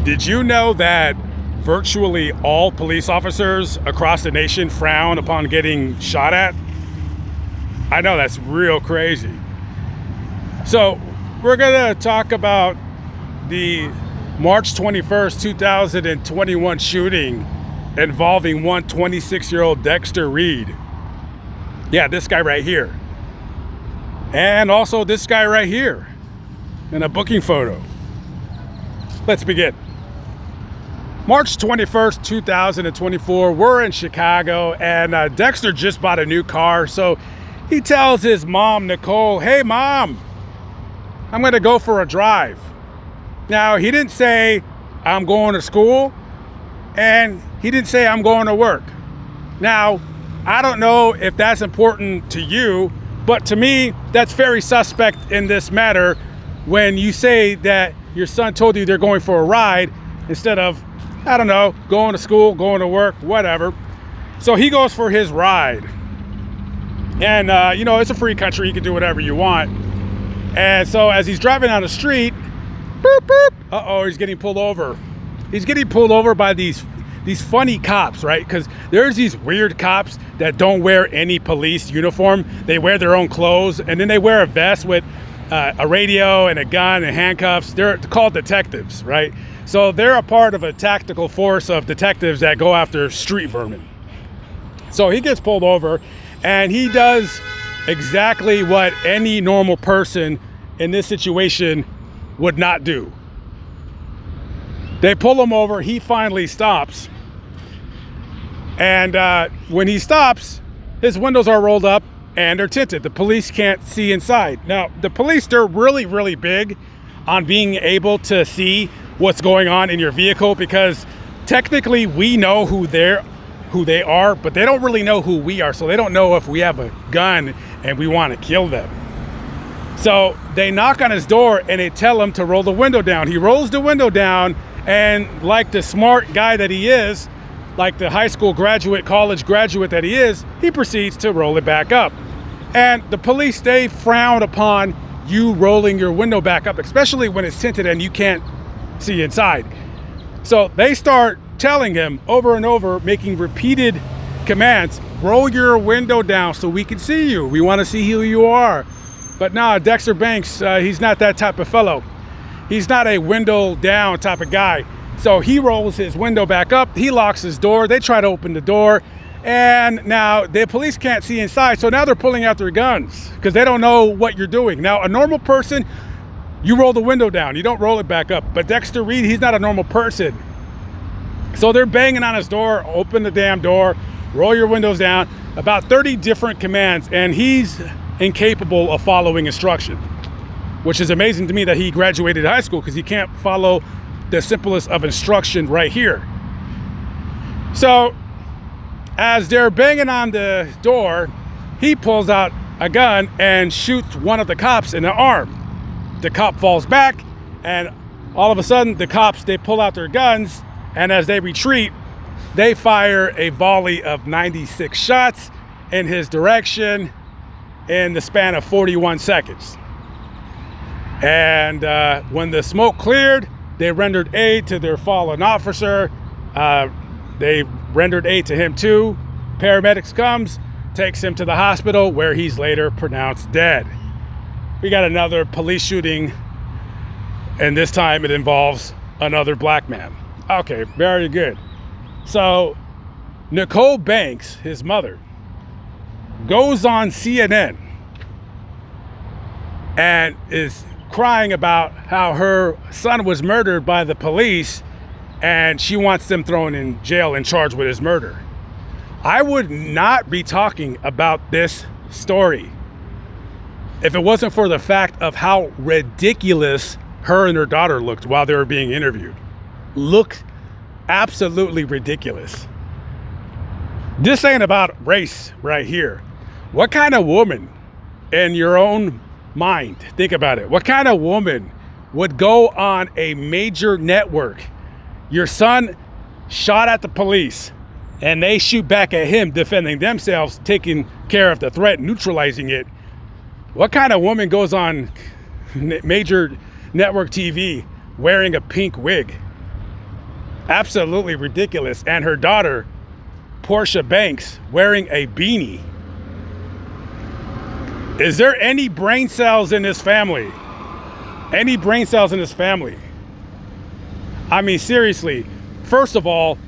Did you know that virtually all police officers across the nation frown upon getting shot at? I know, that's real crazy. So we're gonna talk about the March 21st, 2021 shooting involving one 26-year-old Dexter Reed. Yeah, this guy right here. And also this guy right here in a booking photo. Let's begin. March 21st, 2024, we're in Chicago, and Dexter just bought a new car, so he tells his mom, Nicole, "Hey mom, I'm gonna go for a drive." Now, he didn't say, "I'm going to school," and he didn't say, "I'm going to work." Now, I don't know if that's important to you, but to me, that's very suspect in this matter when you say that your son told you they're going for a ride instead of, I don't know, going to school, going to work, whatever. So he goes for his ride. And, it's a free country. You can do whatever you want. And so as he's driving down the street, boop, boop, he's getting pulled over. He's getting pulled over by these funny cops, right? Because there's these weird cops that don't wear any police uniform. They wear their own clothes, and then they wear a vest with a radio and a gun and handcuffs. They're called detectives, right? So they're a part of a tactical force of detectives that go after street vermin. So he gets pulled over, and he does exactly what any normal person in this situation would not do. They pull him over, he finally stops. And when he stops, his windows are rolled up and they're tinted. The police can't see inside. Now, the police, they're really, really big on being able to see what's going on in your vehicle, because technically we know who they are, but they don't really know who we are. So they don't know if we have a gun and we want to kill them. So they knock on his door and they tell him to roll the window down. He rolls the window down, and like the smart guy that he is, like the high school graduate, college graduate that he is, he proceeds to roll it back up. And the police, they frown upon you rolling your window back up, especially when it's tinted and you can't see inside. So they start telling him over and over, making repeated commands, roll your window down so we can see you. We want to see who you are. But nah, Dexter Banks, he's not that type of fellow. He's not a window down type of guy. So he rolls his window back up. He locks his door. They try to open the door. And now the police can't see inside. So now they're pulling out their guns because they don't know what you're doing. Now, a normal person, you roll the window down. You don't roll it back up. But Dexter Reed, he's not a normal person. So they're banging on his door. Open the damn door. Roll your windows down. About 30 different commands. And he's incapable of following instruction, which is amazing to me that he graduated high school, because he can't follow the simplest of instruction right here. So as they're banging on the door, he pulls out a gun and shoots one of the cops in the arm. The cop falls back, and all of a sudden the cops, they pull out their guns, and as they retreat, they fire a volley of 96 shots in his direction in the span of 41 seconds. And when the smoke cleared, they rendered aid to their fallen officer. They rendered aid to him too. Paramedics comes, takes him to the hospital, where he's later pronounced dead. We got another police shooting, and this time it involves another black man. Okay, very good. So Nicole Banks, his mother, goes on CNN and is crying about how her son was murdered by the police, and she wants them thrown in jail and charged with his murder. I would not be talking about this story if it wasn't for the fact of how ridiculous her and her daughter looked while they were being interviewed. Looked absolutely ridiculous. This ain't about race right here. What kind of woman, in your own mind, think about it, what kind of woman would go on a major network? Your son shot at the police and they shoot back at him, defending themselves, taking care of the threat, neutralizing it. What kind of woman goes on major network TV wearing a pink wig? Absolutely ridiculous. And her daughter, Portia Banks, wearing a beanie. Is there any brain cells in this family? Any brain cells in this family? I mean, seriously, first of all,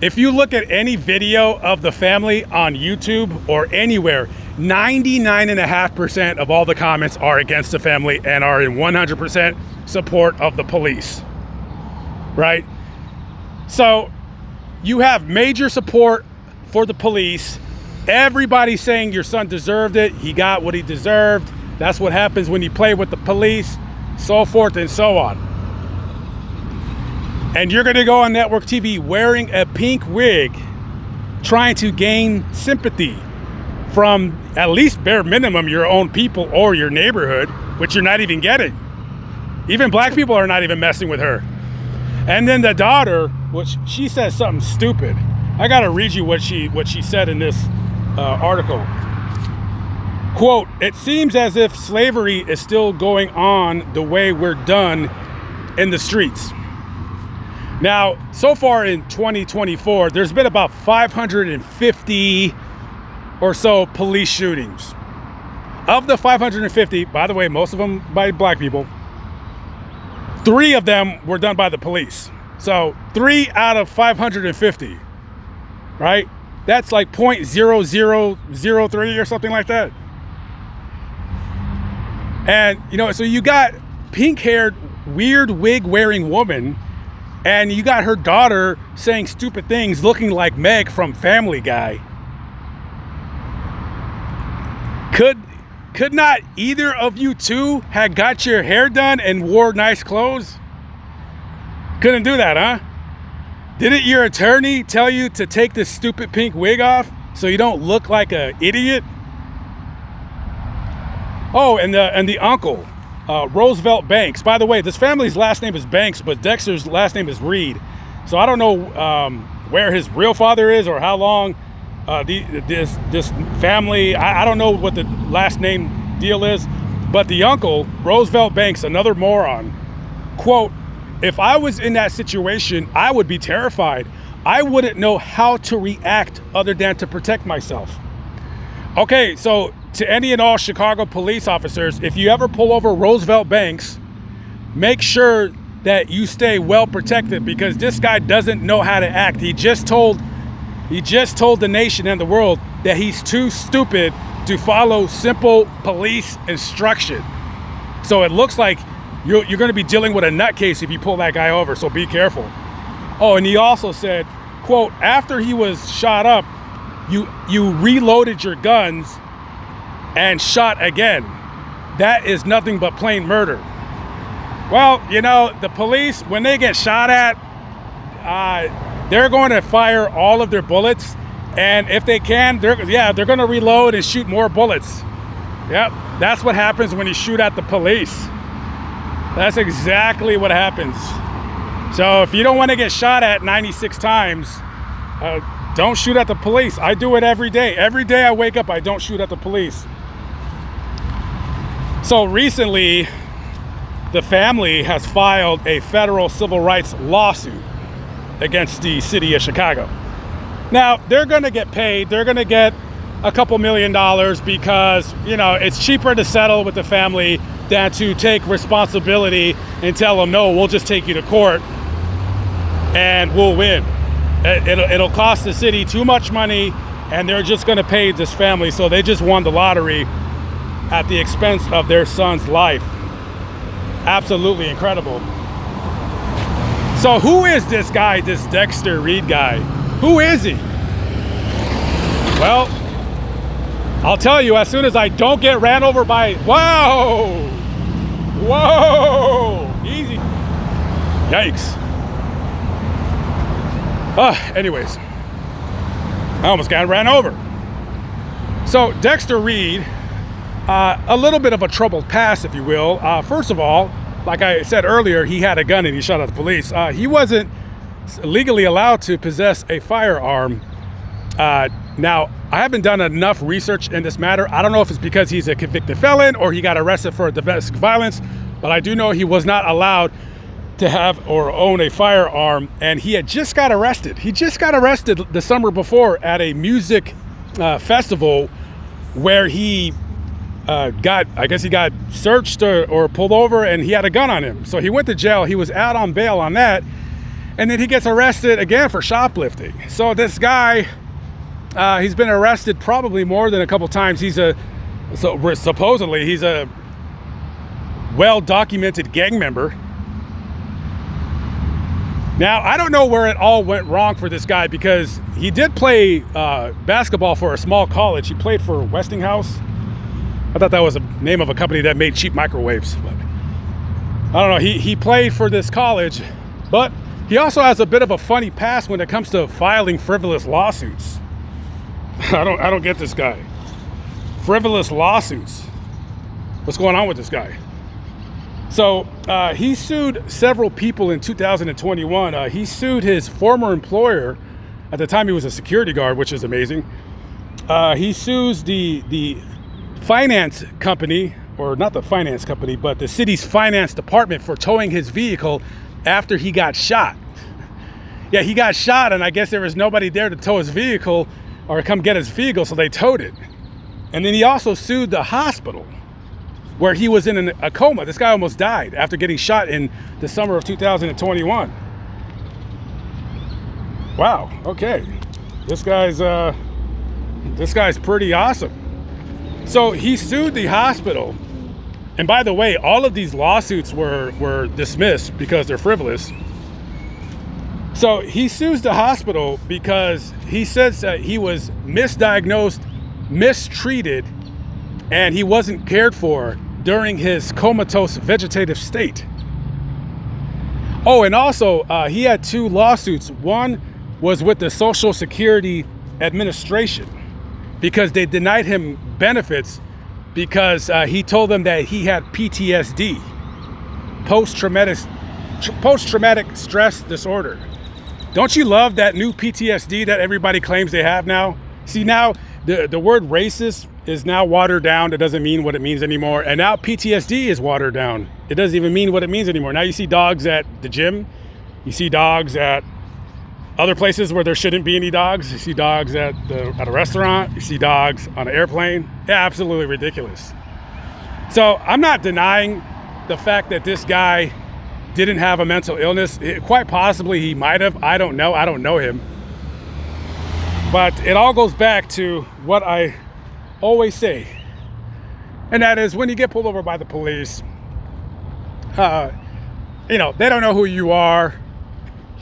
if you look at any video of the family on YouTube or anywhere, 99.5% of all the comments are against the family and are in 100% support of the police, right? So you have major support for the police. Everybody's saying your son deserved it. He got what he deserved. That's what happens when you play with the police, so forth and so on. And you're gonna go on network TV wearing a pink wig, trying to gain sympathy from at least bare minimum your own people or your neighborhood, which you're not even getting. Even black people are not even messing with her. And then the daughter, which she says something stupid. I gotta read you what she said in this article. Quote, "It seems as if slavery is still going on the way we're done in the streets." Now, so far in 2024, there's been about 550 or so police shootings. Of the 550, by the way, most of them by black people, 3 of them were done by the police. So 3 out of 550, right? That's like 0.0003 or something like that. And, so you got pink-haired, weird wig-wearing woman, and you got her daughter saying stupid things looking like Meg from Family Guy. Could not either of you two have got your hair done and wore nice clothes? Couldn't do that, huh? Didn't your attorney tell you to take this stupid pink wig off so you don't look like an idiot? Oh, and the uncle, Roosevelt Banks. By the way, this family's last name is Banks, but Dexter's last name is Reed. So I don't know where his real father is or how long this family, I don't know what the last name deal is, but the uncle, Roosevelt Banks, another moron, quote, "If I was in that situation, I would be terrified. I wouldn't know how to react other than to protect myself." Okay, so to any and all Chicago police officers, if you ever pull over Roosevelt Banks, make sure that you stay well protected, because this guy doesn't know how to act. He just told the nation and the world that he's too stupid to follow simple police instruction. So it looks like you're going to be dealing with a nutcase if you pull that guy over, so be careful. Oh, and he also said, quote, "After he was shot up, you reloaded your guns and shot again. That is nothing but plain murder." Well, the police, when they get shot at, they're going to fire all of their bullets, and if they can, they're going to reload and shoot more bullets. Yep, that's what happens when you shoot at the police. That's exactly what happens. So if you don't want to get shot at 96 times, don't shoot at the police. I do it every day. Every day I wake up, I don't shoot at the police. So recently, the family has filed a federal civil rights lawsuit against the city of Chicago. Now, they're going to get paid. They're going to get a couple $1 million because, it's cheaper to settle with the family than to take responsibility and tell them, no, we'll just take you to court and we'll win. It'll cost the city too much money, and they're just going to pay this family. So they just won the lottery at the expense of their son's life. Absolutely incredible. So who is this guy, this Dexter Reed guy? Who is he? Well, I'll tell you as soon as I don't get ran over by, whoa, easy. Yikes. Anyways, I almost got ran over. So Dexter Reed, a little bit of a troubled past, if you will. First of all, like I said earlier, he had a gun and he shot at the police. He wasn't legally allowed to possess a firearm. Now, I haven't done enough research in this matter. I don't know if it's because he's a convicted felon or he got arrested for domestic violence, but I do know he was not allowed to have or own a firearm, and he had just got arrested. He just got arrested the summer before at a music festival where he I guess he got searched or pulled over, and he had a gun on him. So he went to jail. He was out on bail on that, and then he gets arrested again for shoplifting. So this guy, he's been arrested probably more than a couple times. Supposedly he's a well-documented gang member. Now, I don't know where it all went wrong for this guy, because he did play basketball for a small college. He played for Westinghouse. I thought that was the name of a company that made cheap microwaves. But I don't know. He played for this college, but he also has a bit of a funny past when it comes to filing frivolous lawsuits. I don't get this guy. Frivolous lawsuits. What's going on with this guy? So he sued several people in 2021. He sued his former employer. At the time, he was a security guard, which is amazing. He sues the finance company, or not the finance company, but the city's finance department for towing his vehicle after he got shot. Yeah, he got shot, and I guess there was nobody there to tow his vehicle or come get his vehicle, so they towed it. And then he also sued the hospital where he was in a coma. This guy almost died after getting shot in the summer of 2021. Wow, okay. This guy's pretty awesome. So he sued the hospital. And by the way, all of these lawsuits were dismissed because they're frivolous. So he sues the hospital because he says that he was misdiagnosed, mistreated, and he wasn't cared for during his comatose vegetative state. Oh, and also he had two lawsuits. One was with the Social Security Administration because they denied him benefits because he told them that he had PTSD, post-traumatic stress disorder. Don't you love that new PTSD that everybody claims they have now? See, now the word racist is now watered down. It doesn't mean what it means anymore. And now PTSD is watered down. It doesn't even mean what it means anymore. Now you see dogs at the gym. You see dogs at other places where there shouldn't be any dogs. You see dogs at a restaurant. You see dogs on an airplane. Yeah, absolutely ridiculous. So I'm not denying the fact that this guy didn't have a mental illness. Quite possibly he might have. I don't know. I don't know him. But it all goes back to what I always say, and that is when you get pulled over by the police, they don't know who you are.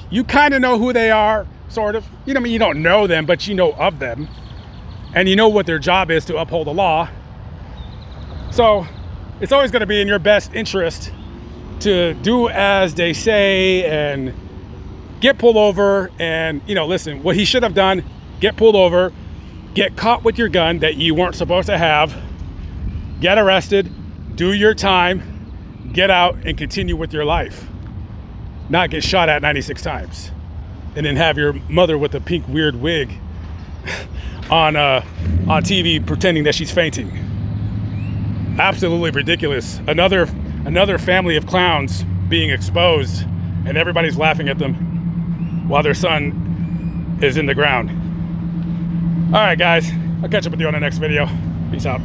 You kind of know who they are, sort of. You know, I mean, you don't know them, but you know of them, and you know what their job is to uphold the law. So it's always going to be in your best interest to do as they say and get pulled over. And listen, what he should have done: get pulled over, get caught with your gun that you weren't supposed to have, get arrested, do your time, get out, and continue with your life. Not get shot at 96 times and then have your mother with a pink weird wig on TV pretending that she's fainting. Absolutely ridiculous. Another family of clowns being exposed, and everybody's laughing at them while their son is in the ground. All right, guys, I'll catch up with you on the next video. Peace out.